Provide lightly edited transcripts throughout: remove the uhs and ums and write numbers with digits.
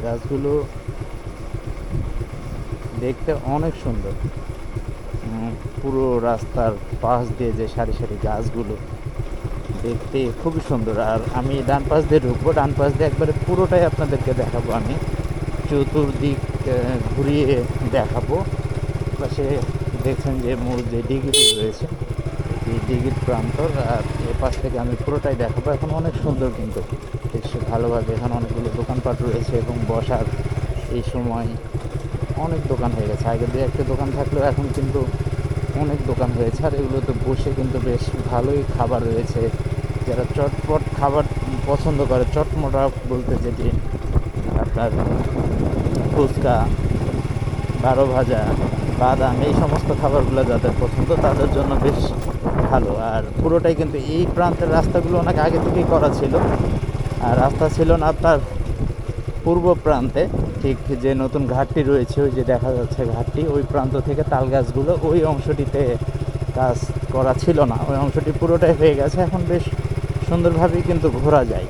গাছগুলো দেখতে অনেক সুন্দর। পুরো রাস্তার পাশ দিয়ে যে সারি সারি গাছগুলো দেখতে খুবই সুন্দর। আর আমি ডান পাশ দিয়ে ঢুকবো, ডান পাশ দিয়ে একবারে পুরোটাই আপনাদেরকে দেখাবো। আমি চতুর্দিক ঘুরিয়ে দেখাবো। পাশে দেখছেন যে মূল যে দিঘিটি রয়েছে, এই দিঘির প্রান্তর, আর এ পাশ থেকে আমি পুরোটাই দেখাবো। এখন অনেক সুন্দর কিন্তু বেশ ভালোভাবে এখানে অনেকগুলো দোকানপাট রয়েছে এবং বসার এই সময় অনেক দোকান হয়ে গেছে। আগে দু একটা দোকান থাকলেও এখন কিন্তু অনেক দোকান হয়েছে। আর এগুলোতে বসে কিন্তু বেশ ভালোই খাবার রয়েছে। যারা চটপট খাবার পছন্দ করে, চটমটা বলতে যেটি আপনার ফুচকা, বারো ভাজা, বাদাম, এই সমস্ত খাবারগুলো যাদের পছন্দ তাদের জন্য বেশ ভালো। আর পুরোটাই কিন্তু এই প্রান্তের রাস্তাগুলো অনেক আগে থেকেই করা ছিল। আর রাস্তা ছিল না আপনার পূর্ব প্রান্তে, ঠিক যে নতুন ঘাটটি রয়েছে, ওই যে দেখা যাচ্ছে ঘাটটি, ওই প্রান্ত থেকে তাল গাছগুলো ওই অংশটিতে কাজ করা ছিল না। ওই অংশটি পুরোটাই হয়ে গেছে। এখন বেশ সুন্দরভাবেই কিন্তু ঘোরা যায়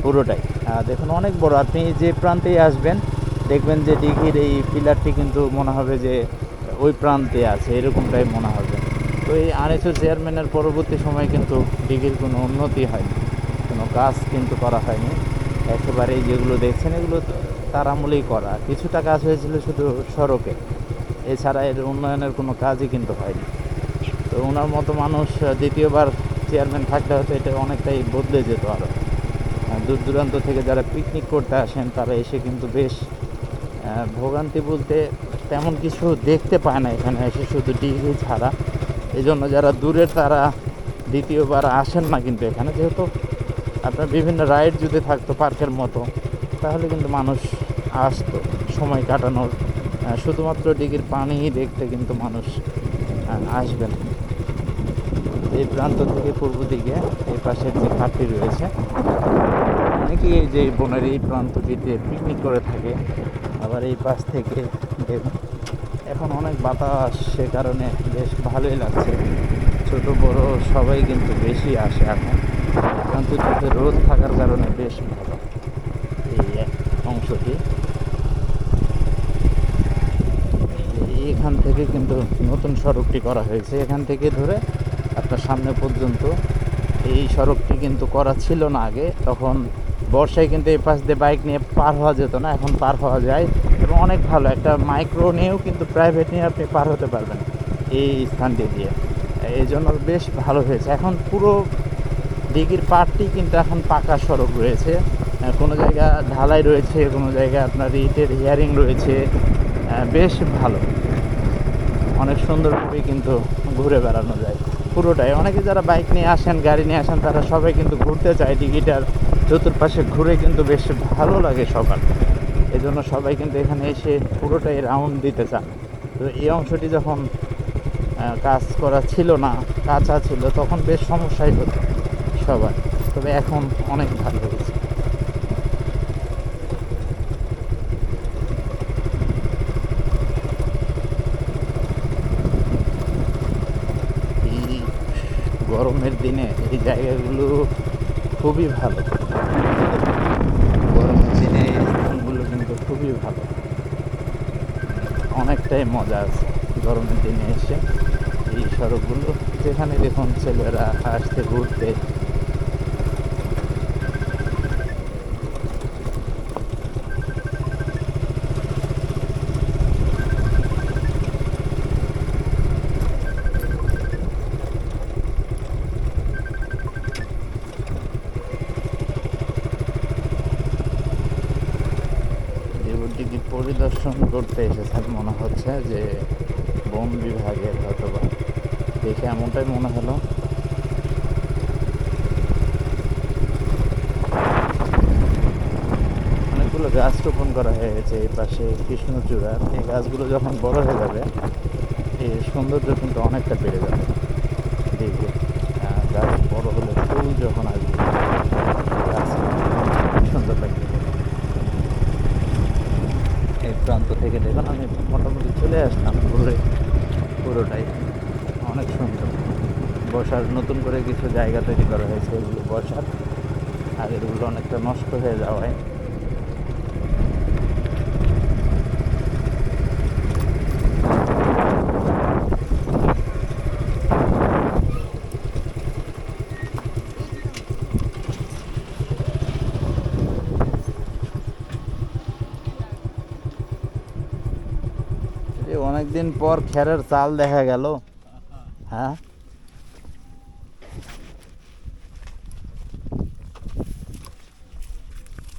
পুরোটাই। দেখুন অনেক বড়, আপনি যে প্রান্তেই আসবেন দেখবেন যে দিঘির এই পিলারটি কিন্তু মনে হবে যে ওই প্রান্তে আছে, এরকমটাই মনে হবে। তো এই আনিসুর চেয়ারম্যানের পরবর্তী সময় কিন্তু দিঘির কোনো উন্নতি হয়নি, কোনো কাজ কিন্তু করা হয়নি। একেবারেই যেগুলো দেখছেন এগুলো তার আমলেই করা। কিছুটা কাজ হয়েছিল শুধু সড়কে, এছাড়া এর উন্নয়নের কোনো কাজই কিন্তু হয়নি। তো ওনার মতো মানুষ দ্বিতীয়বার চেয়ারম্যান থাকলে হয়তো এটা অনেকটাই বদলে যেত আরও। দূর দূরান্ত থেকে যারা পিকনিক করতে আসেন তারা এসে কিন্তু বেশ ভোগান্তি বলতে তেমন কিছু দেখতে পায় না এখানে এসে, শুধু ডিগ্রি ছাড়া। এই জন্য যারা দূরের তারা দ্বিতীয়বার আসেন না কিন্তু এখানে। যেহেতু আপনার বিভিন্ন রাইড যদি থাকতো পার্কের মতো, তাহলে কিন্তু মানুষ আসতো সময় কাটানোর। শুধুমাত্র দিঘির পানি দেখতে কিন্তু মানুষ আসবেন। এই প্রান্ত থেকে পূর্ব দিকে এই পাশের যে ঘাটটি রয়েছে, অনেকেই এই যে বনের এই প্রান্তটিতে পিকনিক করে থাকে। আবার এই পাশ থেকে দেখুন এখন অনেক বাতাস, সে কারণে বেশ ভালোই লাগছে। ছোট বড় সবাই কিন্তু বেশি আসে এখন, প্রান্তটিতে রোদ থাকার কারণে বেশ ভালো। এই অংশটি এখান থেকে কিন্তু নতুন সড়কটি করা হয়েছে, এখান থেকে ধরে আপনার সামনে পর্যন্ত। এই সড়কটি কিন্তু করা ছিল না আগে, তখন বর্ষায় কিন্তু এই পাশ দিয়ে বাইক নিয়ে পার হওয়া যেত না, এখন পার হওয়া যায়। এবং অনেক ভালো, একটা মাইক্রো নিয়েও কিন্তু প্রাইভেট নিয়ে আপনি পার হতে পারবেন এই স্থানটি দিয়ে। এই জন্য বেশ ভালো হয়েছে। এখন পুরো দিঘির পাড়টি কিন্তু এখন পাকা সড়ক রয়েছে। কোনো জায়গা ঢালাই রয়েছে, কোনো জায়গায় আপনার ইটের হিয়ারিং রয়েছে। বেশ ভালো, অনেক সুন্দরভাবেই কিন্তু ঘুরে বেড়ানো যায় পুরোটাই। অনেকে যারা বাইক নিয়ে আসেন, গাড়ি নিয়ে আসেন, তারা সবাই কিন্তু ঘুরতে চায় দিঘিটার চতুর্পাশে ঘুরে, কিন্তু বেশ ভালো লাগে সবার। এই জন্য সবাই কিন্তু এখানে এসে পুরোটাই রাউন্ড দিতে চান। তো এই অংশটি যখন কাজ করা ছিল না, কাঁচা ছিল, তখন বেশ সমস্যাই হতো সবার। তবে এখন অনেক ভালো হয়েছে। এই গরমের দিনে এই জায়গাগুলো খুবই ভালো। গরমের দিনে এই স্থানগুলো কিন্তু খুবই ভালো, অনেকটাই মজা আছে গরমের দিনে এসে এই সড়কগুলো। যেখানে দেখুন ছেলেরা আসতে ঘুরতে। দেবদিঘি পরিদর্শন করতে এসেছেন মনে হচ্ছে, যে বন বিভাগের হয়তোবা, দেখে এমনটাই মনে হলো। অনেকগুলো গাছ রোপণ করা হয়েছে এই পাশে কৃষ্ণচূড়া। এই গাছগুলো যখন বড় হয়ে যাবে এই সৌন্দর্য কিন্তু অনেকটা বেড়ে যাবে। দেখবে গাছ বড় হলে ফুল যখন আসবে গাছ সুন্দর লাগবে। এই প্রান্ত থেকে দেখুন আমি মোটামুটি চলে আসলাম ঘুরে পুরোটাই। অনেক সুন্দর, বসার নতুন করে কিছু জায়গা তৈরি করা হয়েছে, এগুলো বসার। আগেরগুলো অনেকটা নষ্ট হয়ে যাওয়ায় অনেকদিন পর খেরের চাল দেখা গেল। হ্যাঁ